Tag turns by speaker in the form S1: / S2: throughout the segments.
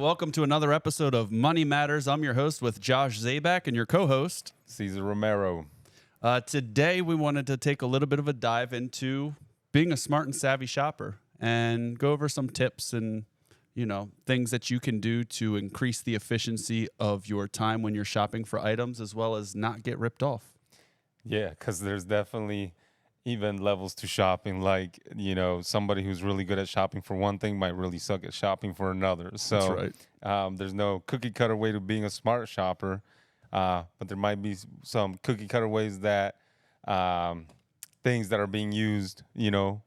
S1: welcome to another episode of Money Matters. I'm your host with Josh Zabec and your co-host,
S2: Cesar Romero.
S1: Today, we wanted to take a little bit of a dive into being a smart and savvy shopper and go over some tips and, things that you can do to increase the efficiency of your time when you're shopping for items, as well as not get ripped off.
S2: Yeah, because there's definitely even levels to shopping. Like, somebody who's really good at shopping for one thing might really suck at shopping for another. So
S1: That's right.
S2: there's no cookie cutter way to being a smart shopper, but there might be some cookie cutter ways that things that are being used,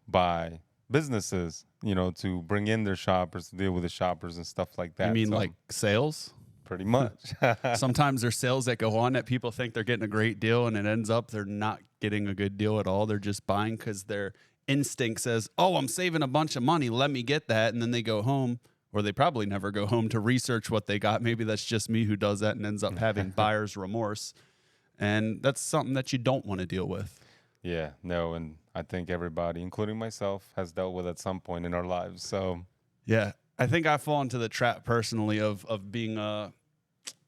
S2: by businesses, to bring in their shoppers, to deal with the shoppers and stuff like that.
S1: You mean
S2: So,
S1: like sales?
S2: pretty much.
S1: Sometimes there's sales that go on that people think they're getting a great deal, and it ends up they're not getting a good deal at all. They're just buying because their instinct says, oh, I'm saving a bunch of money, let me get that. And then they go home, or they probably never go home to research what they got. Maybe that's just me who does that and ends up having buyer's remorse. And that's something that you don't want to deal with.
S2: Yeah, no, and I think everybody, including myself, has dealt with at some point in our lives. So,
S1: Yeah, I think I fall into the trap personally of being a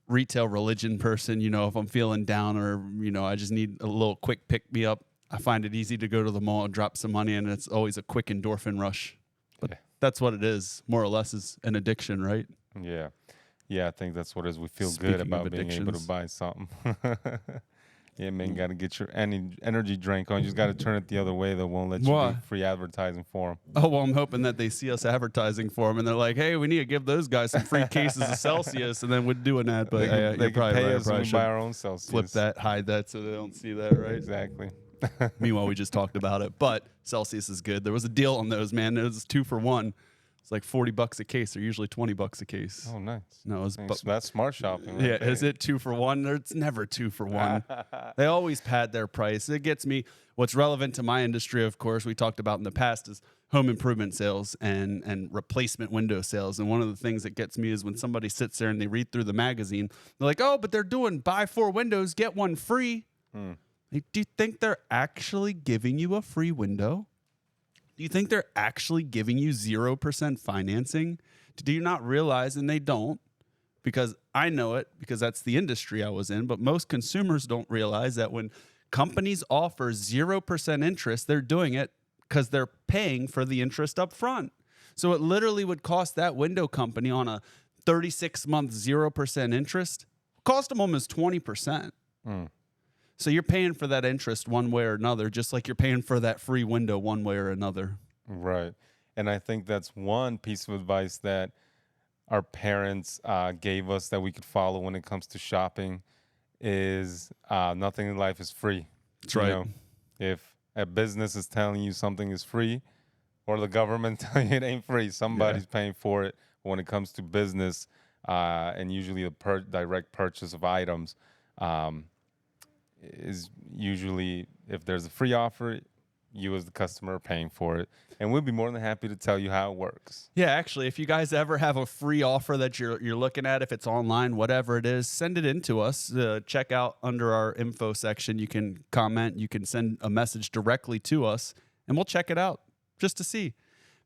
S1: retail religion person. If I'm feeling down or, I just need a little quick pick me up, I find it easy to go to the mall and drop some money, and it's always a quick endorphin rush. But
S2: Yeah.
S1: that's what it is, more or less, is an addiction, right?
S2: yeah, I think that's what it is. We feel
S1: Speaking
S2: good
S1: of
S2: about being able to
S1: addictions.
S2: buy something. Yeah, man, got to get your energy drink on. You just got to turn it the other way. They won't let you
S1: Why?
S2: do free advertising for them.
S1: Oh, well, I'm hoping that they see us advertising for them, and they're like, hey, we need to give those guys some free cases of Celsius, and then we're doing that. But
S2: They
S1: you're
S2: can
S1: probably
S2: pay
S1: right. I
S2: us when
S1: probably
S2: we
S1: should
S2: buy our own Celsius.
S1: flip that, hide that so they don't see that, right?
S2: Exactly.
S1: Meanwhile, we just talked about it, but Celsius is good. There was a deal on those, man. It was 2 for 1. It's like $40 a case. They're usually $20 a case.
S2: Oh, nice.
S1: No, it was,
S2: Thanks. That's smart shopping. Right
S1: yeah.
S2: there.
S1: Is it 2 for 1? It's never 2 for 1. They always pad their price. It gets me. What's relevant to my industry, of course, we talked about in the past, is home improvement sales and replacement window sales. And one of the things that gets me is when somebody sits there and they read through the magazine, they're like, oh, but they're doing buy 4 windows, get 1 free. Like, do you think they're actually giving you a free window? Do you think they're actually giving you 0% financing? Do you not realize, and they don't, because I know it, because that's the industry I was in, but most consumers don't realize that when companies offer 0% interest, they're doing it because they're paying for the interest up front. So it literally would cost that window company on a 36-month 0% interest, cost them almost 20%. So you're paying for that interest one way or another, just like you're paying for that free window one way or another.
S2: Right. And I think that's one piece of advice that our parents gave us that we could follow when it comes to shopping is nothing in life is free.
S1: That's right.
S2: If a business is telling you something is free or the government telling you it ain't free, somebody's paying for it. When it comes to business and usually the direct purchase of items, is usually if there's a free offer, you as the customer are paying for it, and we'll be more than happy to tell you how it works.
S1: Yeah, actually, if you guys ever have a free offer that you're looking at, if it's online, whatever it is, send it in to us. Check out under our info section. You can comment. You can send a message directly to us, and we'll check it out just to see.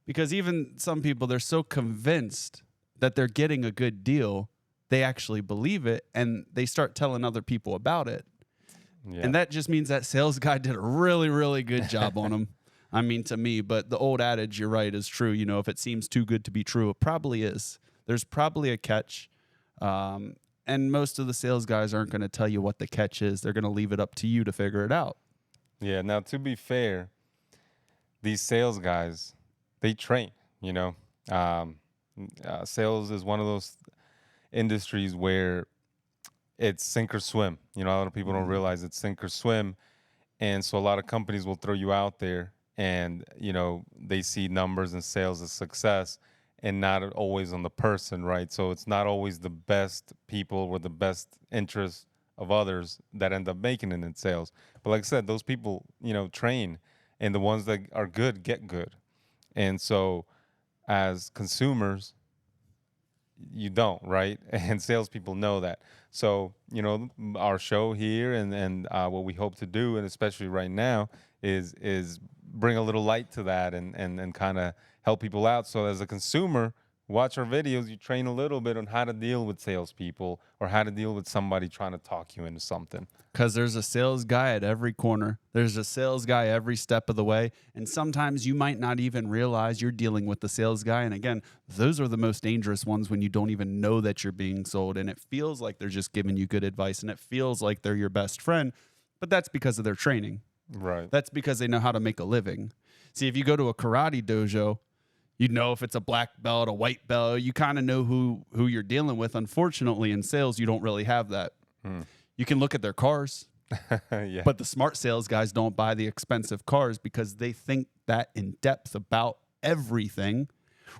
S1: Because even some people, they're so convinced that they're getting a good deal, they actually believe it, and they start telling other people about it.
S2: Yeah.
S1: And that just means that sales guy did a really, really good job on them. I mean, to me, but the old adage, you're right, is true. If it seems too good to be true, it probably is. There's probably a catch. And most of the sales guys aren't going to tell you what the catch is. They're going to leave it up to you to figure it out.
S2: Yeah. Now, to be fair, these sales guys, they train, sales is one of those industries where it's sink or swim. A lot of people don't realize it's sink or swim. And so a lot of companies will throw you out there and, they see numbers and sales as success and not always on the person, right? So it's not always the best people or the best interest of others that end up making it in sales. But like I said, those people, train, and the ones that are good get good. And so as consumers, you don't, right? And salespeople know that. So, our show here and what we hope to do, and especially right now, is bring a little light to that and kind of help people out. So as a consumer, watch our videos, you train a little bit on how to deal with salespeople or how to deal with somebody trying to talk you into something.
S1: Because there's a sales guy at every corner. There's a sales guy every step of the way. And sometimes you might not even realize you're dealing with the sales guy. And again, those are the most dangerous ones when you don't even know that you're being sold. And it feels like they're just giving you good advice and it feels like they're your best friend. But that's because of their training.
S2: Right.
S1: That's because they know how to make a living. See, if you go to a karate dojo, you know if it's a black belt, a white belt, you kind of know who you're dealing with. Unfortunately, in sales, you don't really have that. You can look at their cars,
S2: Yeah.
S1: but the smart sales guys don't buy the expensive cars because they think that in depth about everything.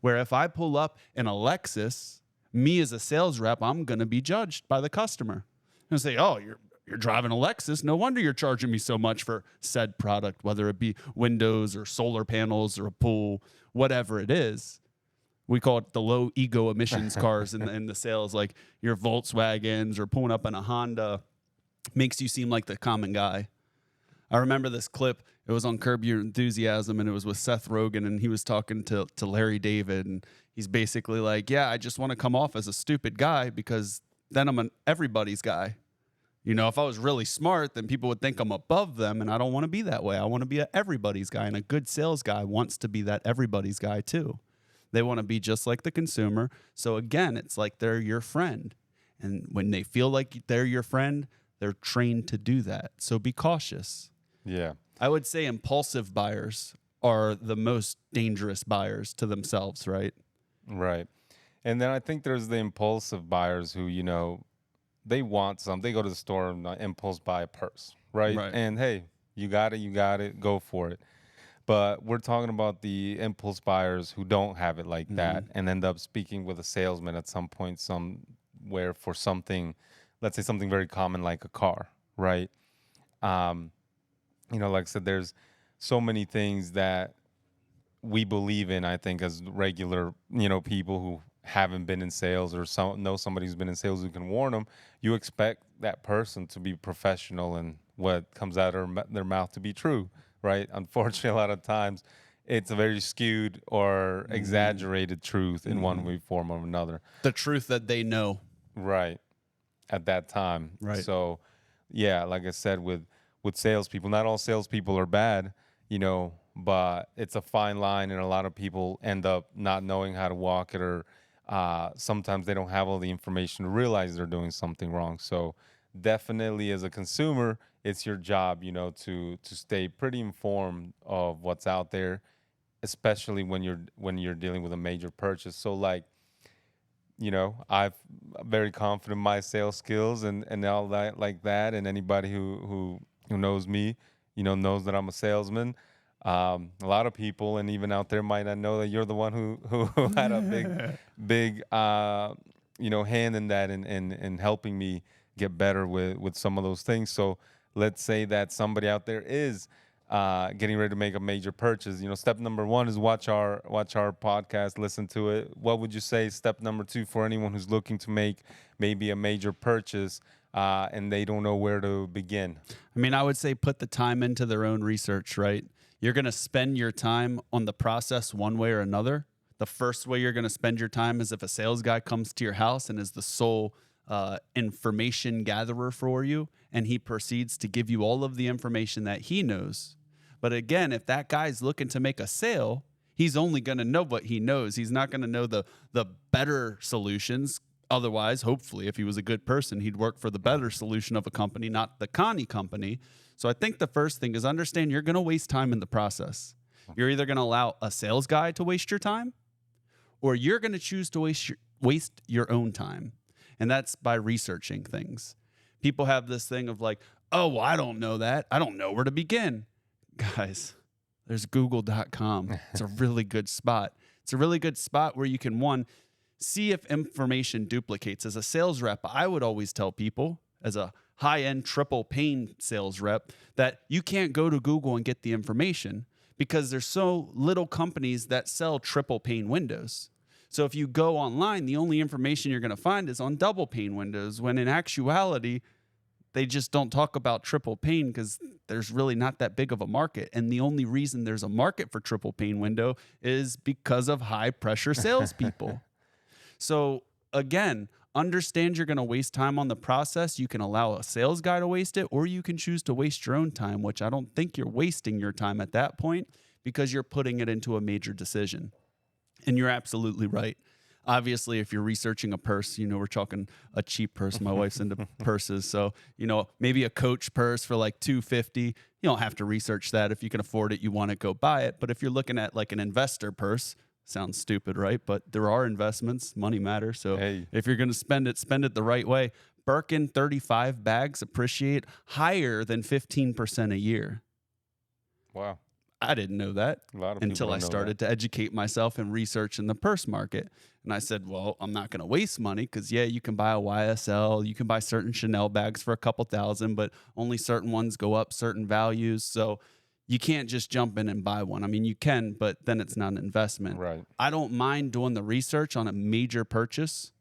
S1: Where if I pull up in a Lexus, me as a sales rep, I'm going to be judged by the customer. And say, oh, you're driving a Lexus. No wonder you're charging me so much for said product, whether it be windows or solar panels or a pool, whatever it is. We call it the low ego emissions cars in the sales, like your Volkswagens or pulling up in a Honda makes you seem like the common guy. I remember this clip. It was on Curb Your Enthusiasm, and it was with Seth Rogen, and he was talking to Larry David, and he's basically like, yeah, I just want to come off as a stupid guy because then I'm an everybody's guy. You know, if I was really smart, then people would think I'm above them, and I don't want to be that way. I want to be an everybody's guy, and a good sales guy wants to be that everybody's guy too. They want to be just like the consumer. So again, it's like they're your friend. And when they feel like they're your friend, they're trained to do that. So be cautious.
S2: Yeah.
S1: I would say impulsive buyers are the most dangerous buyers to themselves, right?
S2: Right. And then I think there's the impulsive buyers who, they want something. They go to the store and impulse buy a purse, right?
S1: Right.
S2: And hey, you got it, go for it. But we're talking about the impulse buyers who don't have it like that and end up speaking with a salesman at some point somewhere for something, let's say something very common like a car, right? Like I said, there's so many things that we believe in, I think, as regular, people who haven't been in sales or know somebody who's been in sales who can warn them. You expect that person to be professional and what comes out of their mouth to be true, right? Unfortunately, a lot of times it's a very skewed or exaggerated truth in one way, form, or another.
S1: The truth that they know.
S2: Right. At that time.
S1: Right.
S2: So, yeah, like I said, with salespeople, not all salespeople are bad, but it's a fine line, and a lot of people end up not knowing how to walk it, or sometimes they don't have all the information to realize they're doing something wrong. So definitely as a consumer, it's your job, to stay pretty informed of what's out there, especially when you're dealing with a major purchase. So like, I'm very confident in my sales skills and all that like that. And anybody who knows me, knows that I'm a salesman. A lot of people, and even out there, might not know that you're the one who had a big hand in that and helping me get better with some of those things. So let's say that somebody out there is getting ready to make a major purchase. Step number one is watch our podcast, listen to it. What would you say step number two for anyone who's looking to make maybe a major purchase and they don't know where to begin?
S1: I mean, I would say put the time into their own research, right? You're going to spend your time on the process one way or another. The first way you're going to spend your time is if a sales guy comes to your house and is the sole information gatherer for you, and he proceeds to give you all of the information that he knows. But again, if that guy's looking to make a sale, he's only going to know what he knows. He's not going to know the better solutions. Otherwise, hopefully, if he was a good person, he'd work for the better solution of a company, not the Connie company. So I think the first thing is understand you're going to waste time in the process. You're either going to allow a sales guy to waste your time, or you're going to choose to waste your own time. And that's by researching things. People have this thing of like, oh, well, I don't know that. I don't know where to begin. Guys, there's google.com. It's a really good spot. It's a really good spot where you can, one, see if information duplicates. As a sales rep, I would always tell people, as a high-end triple pane sales rep, that you can't go to Google and get the information because there's so little companies that sell triple pane windows. So if you go online, the only information you're going to find is on double pane windows, when in actuality, they just don't talk about triple pane because there's really not that big of a market. And the only reason there's a market for triple pane window is because of high pressure salespeople. So again, understand you're going to waste time on the process. You can allow a sales guy to waste it, or you can choose to waste your own time, which I don't think you're wasting your time at that point because you're putting it into a major decision. And you're absolutely right. Obviously, if you're researching a purse, we're talking a cheap purse. My wife's into purses. So, maybe a Coach purse for like $250. You don't have to research that. If you can afford it, you want it, go buy it. But if you're looking at like an investor purse, sounds stupid, right? But there are investments. Money matters. So
S2: Hey.
S1: if you're going to spend it the right way. Birkin 35 bags appreciate higher than 15% a year.
S2: Wow.
S1: I didn't know that
S2: A lot of
S1: until
S2: people
S1: I
S2: don't know
S1: started to educate myself and research in the purse market. And I said, well, I'm not going to waste money because, yeah, you can buy a YSL, you can buy certain Chanel bags for a couple thousand, but only certain ones go up certain values. So you can't just jump in and buy one. I mean, you can, but then it's not an investment.
S2: Right.
S1: I don't mind doing the research on a major purchase.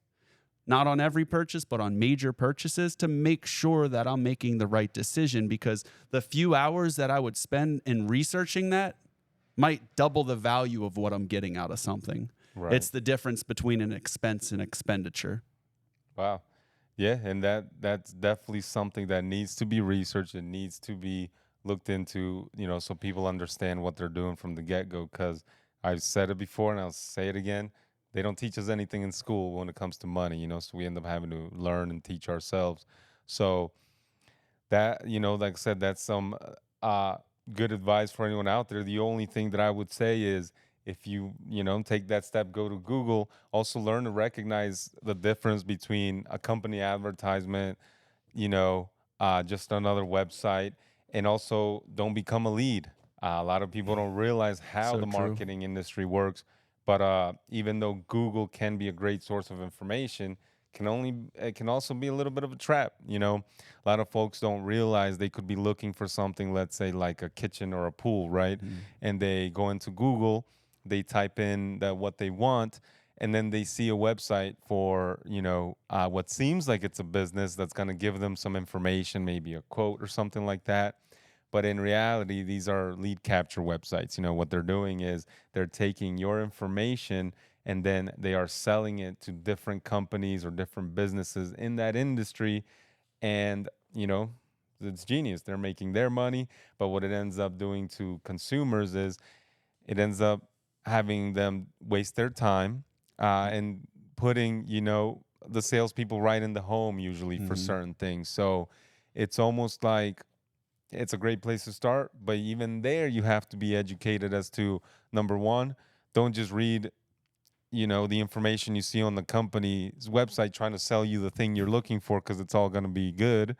S1: Not on every purchase, but on major purchases to make sure that I'm making the right decision, because the few hours that I would spend in researching that might double the value of what I'm getting out of something.
S2: Right.
S1: It's the difference between an expense and expenditure.
S2: Wow. Yeah, and that's definitely something that needs to be researched. It needs to be looked into, so people understand what they're doing from the get-go. Because I've said it before and I'll say it again. They don't teach us anything in school when it comes to money, so we end up having to learn and teach ourselves. So that, like I said, that's some good advice for anyone out there. The only thing that I would say is if you, take that step, go to Google, also learn to recognize the difference between a company advertisement, just another website, and also don't become a lead. A lot of people don't realize how
S1: So
S2: the
S1: true.
S2: marketing industry works. But even though Google can be a great source of information, it can also be a little bit of a trap. A lot of folks don't realize they could be looking for something, let's say like a kitchen or a pool, right? And they go into Google, they type in what they want, and then they see a website for what seems like it's a business that's going to give them some information, maybe a quote or something like that. But in reality, these are lead capture websites. What they're doing is they're taking your information and then they are selling it to different companies or different businesses in that industry. And, it's genius. They're making their money. But what it ends up doing to consumers is it ends up having them waste their time and putting, the salespeople right in the home usually for certain things. So it's almost like it's a great place to start, but even there you have to be educated as to, number one, don't just read the information you see on the company's website trying to sell you the thing you're looking for because it's all going to be good.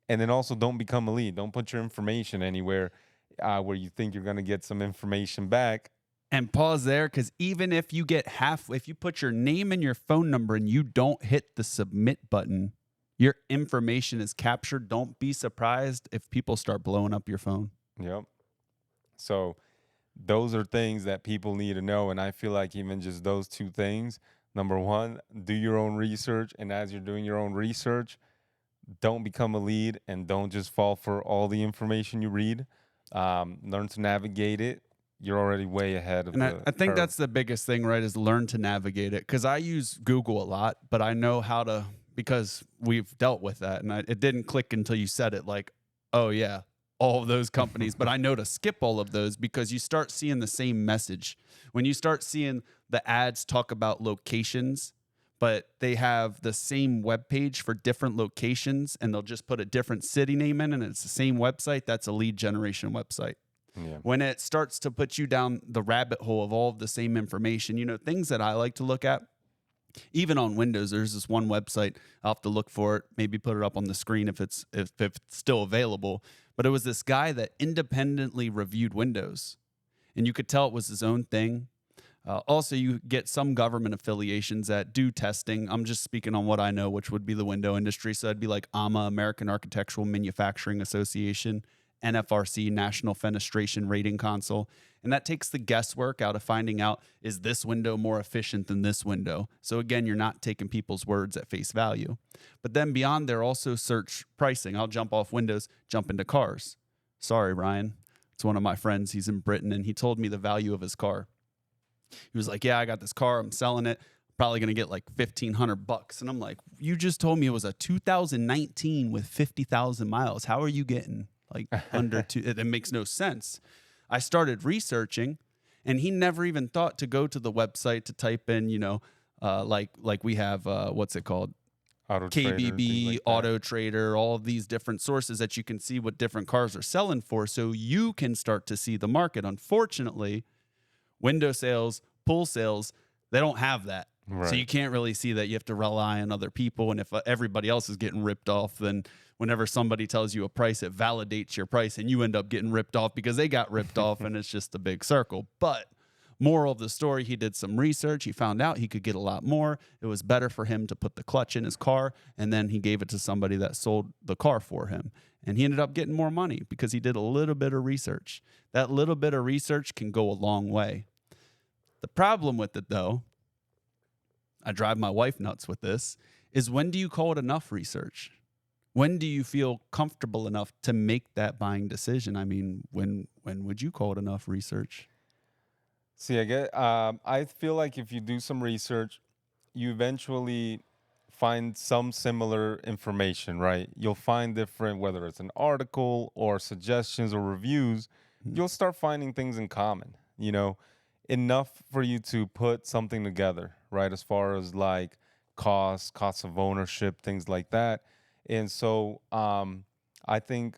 S2: And then also don't become a lead. Don't put your information anywhere where you think you're going to get some information back.
S1: And pause there, because even if you if you put your name and your phone number and you don't hit the submit button, your information is captured. Don't be surprised if people start blowing up your phone.
S2: Yep. So those are things that people need to know. And I feel like even just those two things, number one, do your own research. And as you're doing your own research, don't become a lead and don't just fall for all the information you read. Learn to navigate it. You're already way ahead of
S1: And
S2: the
S1: I think
S2: curve.
S1: that's the biggest thing, right, is learn to navigate it. Because I use Google a lot, but I know how to, because we've dealt with that. And it didn't click until you said it, like, oh, yeah, all of those companies. But I know to skip all of those because you start seeing the same message. When you start seeing the ads talk about locations, but they have the same web page for different locations, and they'll just put a different city name in, and it's the same website, that's a lead generation website.
S2: Yeah.
S1: When it starts to put you down the rabbit hole of all of the same information, things that I like to look at, even on Windows, there's this one website. I'll have to look for it, maybe put it up on the screen if it's still available. But it was this guy that independently reviewed Windows, and you could tell it was his own thing. Also, you get some government affiliations that do testing. I'm just speaking on what I know, which would be the window industry. So it'd be like AMA, American Architectural Manufacturing Association, NFRC, National Fenestration Rating Council. And that takes the guesswork out of finding out, is this window more efficient than this window? So again, you're not taking people's words at face value. But then beyond there, also search pricing. I'll jump off windows, jump into cars. Sorry, Ryan. It's one of my friends. He's in Britain, and he told me the value of his car. He was like, yeah, I got this car. I'm selling it. probably going to get like $1,500. And I'm like, you just told me it was a 2019 with 50,000 miles. How are you getting like under two? It makes no sense. I started researching, and he never even thought to go to the website to type in, like we have, what's it called?
S2: Auto Trader, things
S1: KBB,
S2: like that.
S1: Auto Trader, all of these different sources that you can see what different cars are selling for, so you can start to see the market. Unfortunately, window sales, pool sales, they don't have that.
S2: Right.
S1: So you can't really see that. You have to rely on other people. And if everybody else is getting ripped off, then whenever somebody tells you a price, it validates your price, and you end up getting ripped off because they got ripped off, and it's just a big circle. But moral of the story, he did some research. He found out he could get a lot more. It was better for him to put the clutch in his car, and then he gave it to somebody that sold the car for him. And he ended up getting more money because he did a little bit of research. That little bit of research can go a long way. The problem with it, though, I drive my wife nuts with this, is when do you call it enough research? When do you feel comfortable enough to make that buying decision? I mean, when would you call it enough research?
S2: See, I feel like if you do some research, you eventually find some similar information, right? You'll find different, whether it's an article or suggestions or reviews, you'll start finding things in common, enough for you to put something together, right? As far as like costs of ownership, things like that. And so I think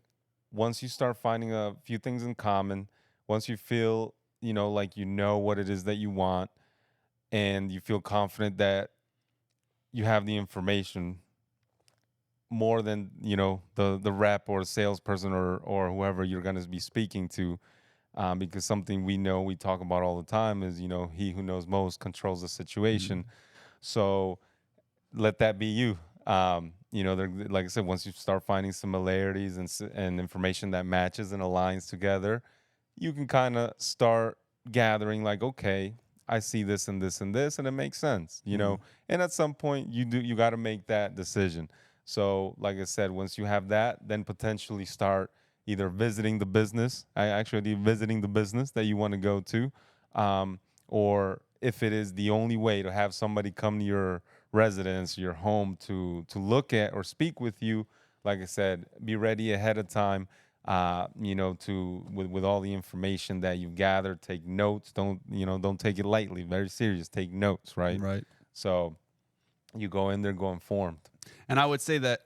S2: once you start finding a few things in common, once you feel, like what it is that you want, and you feel confident that you have the information more than, the rep or salesperson or whoever you're going to be speaking to. Because something we talk about all the time is, he who knows most controls the situation. So let that be you. Like I said, once you start finding similarities and information that matches and aligns together, you can kind of start gathering like, okay, I see this and this and this, and it makes sense, And at some point, you got to make that decision. So, like I said, once you have that, then potentially start either visiting the business, visiting the business that you want to go to, or if it is the only way to have somebody come to your residence, your home to look at or speak with you, like I said, be ready ahead of time. With all the information that you've gathered, take notes. Don't take it lightly. Very serious. Take notes, right?
S1: Right.
S2: So you go in there, go informed.
S1: And I would say that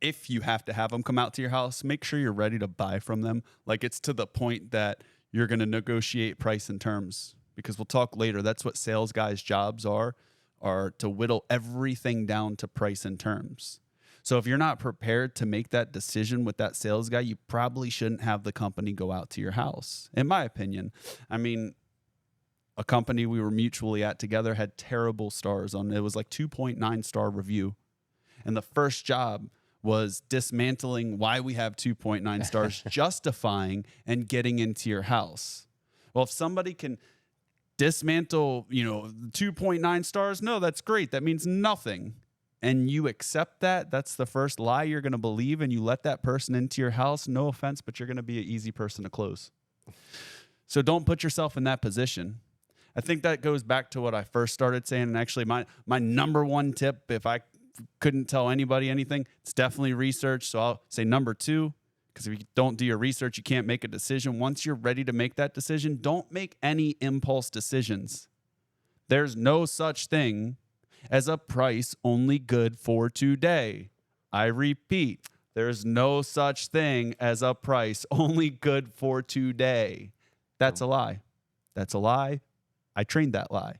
S1: if you have to have them come out to your house, make sure you're ready to buy from them. Like it's to the point that you're going to negotiate price and terms, because we'll talk later. That's what sales guys' jobs are to whittle everything down to price and terms. So if you're not prepared to make that decision with that sales guy, you probably shouldn't have the company go out to your house, in my opinion. I mean, a company we were mutually at together had terrible stars on it. It was like 2.9 star review. And the first job was dismantling why we have 2.9 stars, justifying and getting into your house. Well, if somebody can dismantle, 2.9 stars, no, that's great. That means nothing. And you accept that, that's the first lie you're going to believe, and you let that person into your house, no offense, but you're going to be an easy person to close. So don't put yourself in that position. I think that goes back to what I first started saying. And actually, my number one tip, if I couldn't tell anybody anything, it's definitely research. So I'll say number two, because if you don't do your research, you can't make a decision. Once you're ready to make that decision, don't make any impulse decisions. There's no such thing as a price only good for today. I repeat, there's no such thing as a price only good for today. That's a lie. That's a lie. I trained that lie.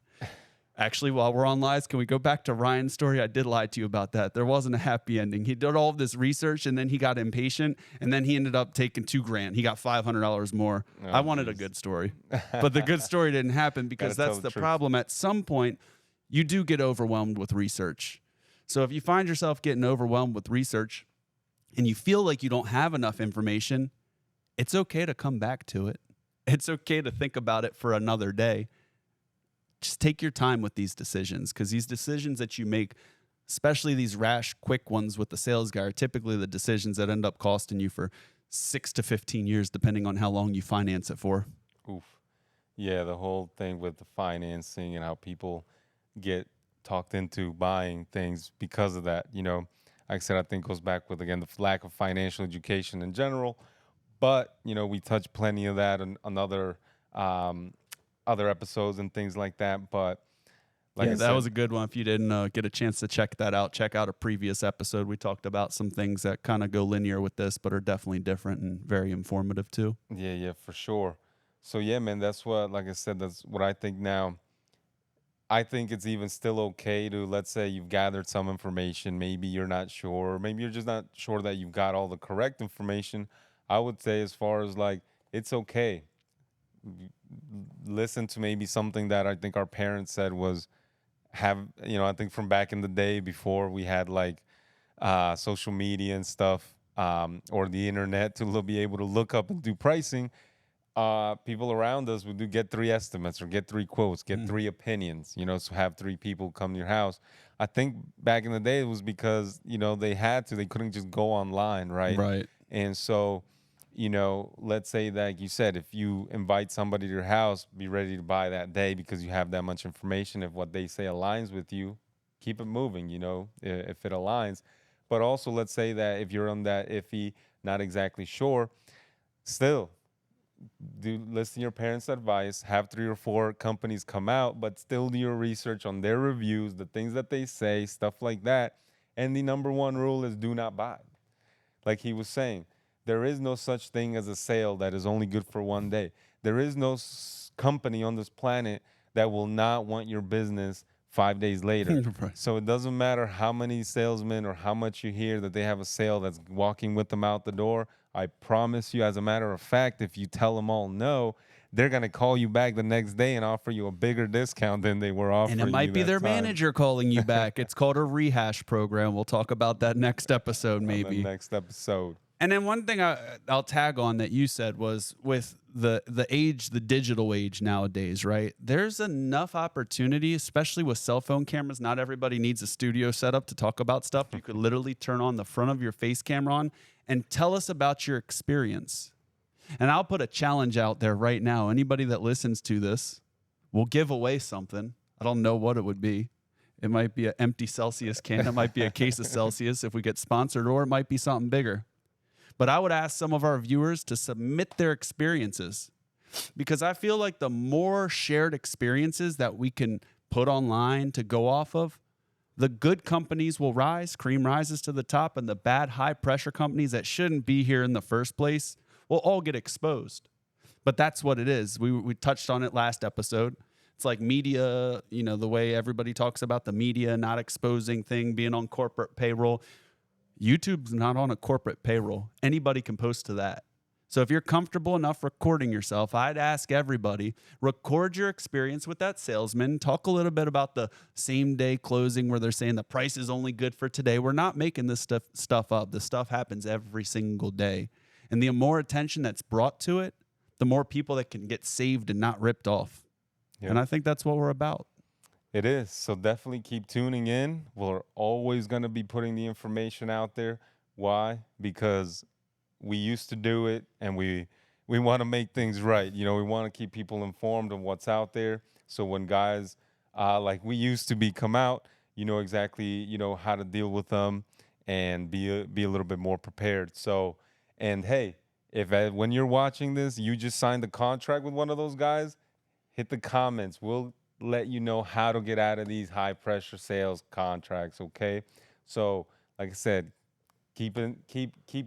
S1: Actually, while we're on lies, can we go back to Ryan's story? I did lie to you about that. There wasn't a happy ending. He did all of this research, and then he got impatient, and then he ended up taking $2,000. He got $500 more.
S2: Oh,
S1: I wanted a good story, but the good story didn't happen, because
S2: Gotta tell
S1: that's
S2: the
S1: the
S2: truth.
S1: problem. At some point, you do get overwhelmed with research. So if you find yourself getting overwhelmed with research and you feel like you don't have enough information, it's okay to come back to it. It's okay to think about it for another day. Just take your time with these decisions, because these decisions that you make, especially these rash, quick ones with the sales guy, are typically the decisions that end up costing you for 6 to 15 years, depending on how long you finance it for.
S2: Oof. Yeah, the whole thing with the financing and how people get talked into buying things because of that. Like I said, I think goes back with, again, the lack of financial education in general. But we touch plenty of that on um, other episodes and things like that. But like I
S1: Yeah, that
S2: said,
S1: was a good one. If you didn't get a chance to check that out, check out a previous episode. We talked about some things that kind of go linear with this, but are definitely different and very informative too.
S2: yeah, for sure. So yeah, man, that's what, like I said, that's what I think now. I think it's even still okay to, let's say you've gathered some information, maybe you're not sure, maybe you're just not sure that you've got all the correct information. I would say, as far as like, it's okay. Listen to maybe something that I think our parents said was, I think from back in the day before we had like social media and stuff, or the internet to be able to look up and do pricing. People around us would get three estimates or get three quotes, get
S1: Mhm.
S2: three opinions, so have three people come to your house. I think back in the day it was because, they had to, they couldn't just go online, right?
S1: Right.
S2: And so, let's say that, like you said, if you invite somebody to your house, be ready to buy that day because you have that much information. If what they say aligns with you, keep it moving, if it aligns. But also, let's say that if you're on that iffy, not exactly sure, still listen to your parents' advice, have 3 or 4 companies come out, but still do your research on their reviews, the things that they say, stuff like that. And the number one rule is do not buy. Like he was saying, there is no such thing as a sale that is only good for one day. There is no company on this planet that will not want your business 5 days later.
S1: Right.
S2: So it doesn't matter how many salesmen or how much you hear that they have a sale that's walking with them out the door. I promise you, as a matter of fact, if you tell them all no, they're going to call you back the next day and offer you a bigger discount than they were
S1: And it
S2: offering you
S1: might be
S2: that
S1: their
S2: time.
S1: manager calling you back. It's called a rehash program. We'll talk about that next episode,
S2: On the
S1: maybe.
S2: next episode.
S1: And then one thing I'll tag on that you said was with the age, the digital age nowadays, right? There's enough opportunity, especially with cell phone cameras. Not everybody needs a studio setup to talk about stuff. You could literally turn on the front of your face camera on and tell us about your experience. And I'll put a challenge out there right now. Anybody that listens to this will give away something. I don't know what it would be. It might be an empty Celsius can. It might be a case of Celsius if we get sponsored, or it might be something bigger. But I would ask some of our viewers to submit their experiences, because I feel like the more shared experiences that we can put online to go off of, the good companies will rise, cream rises to the top, and the bad high pressure companies that shouldn't be here in the first place will all get exposed. But that's what it is. We touched on it last episode. It's like media, the way everybody talks about the media not exposing thing, being on corporate payroll. YouTube's not on a corporate payroll. Anybody can post to that. So if you're comfortable enough recording yourself, I'd ask everybody, record your experience with that salesman. Talk a little bit about the same day closing where they're saying the price is only good for today. We're not making this stuff up. This stuff happens every single day. And the more attention that's brought to it, the more people that can get saved and not ripped off.
S2: Yep.
S1: And I think that's what we're about.
S2: It is. So definitely keep tuning in. We're always going to be putting the information out there. Why? Because we used to do it, and we want to make things right. We want to keep people informed of what's out there. So when guys like we used to be come out, you know exactly, how to deal with them and be a little bit more prepared. So, and hey, if when you're watching this, you just signed a contract with one of those guys, hit the comments. We'll let you know how to get out of these high pressure sales contracts. Okay. So like I said, keep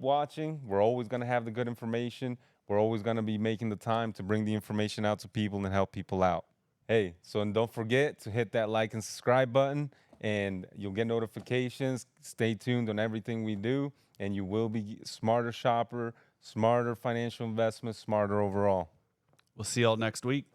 S2: watching. We're always going to have the good information. We're always going to be making the time to bring the information out to people and help people out. Hey, so and don't forget to hit that like and subscribe button, and you'll get notifications. Stay tuned on everything we do, and you will be smarter shopper, smarter financial investment, smarter overall.
S1: We'll see y'all next week.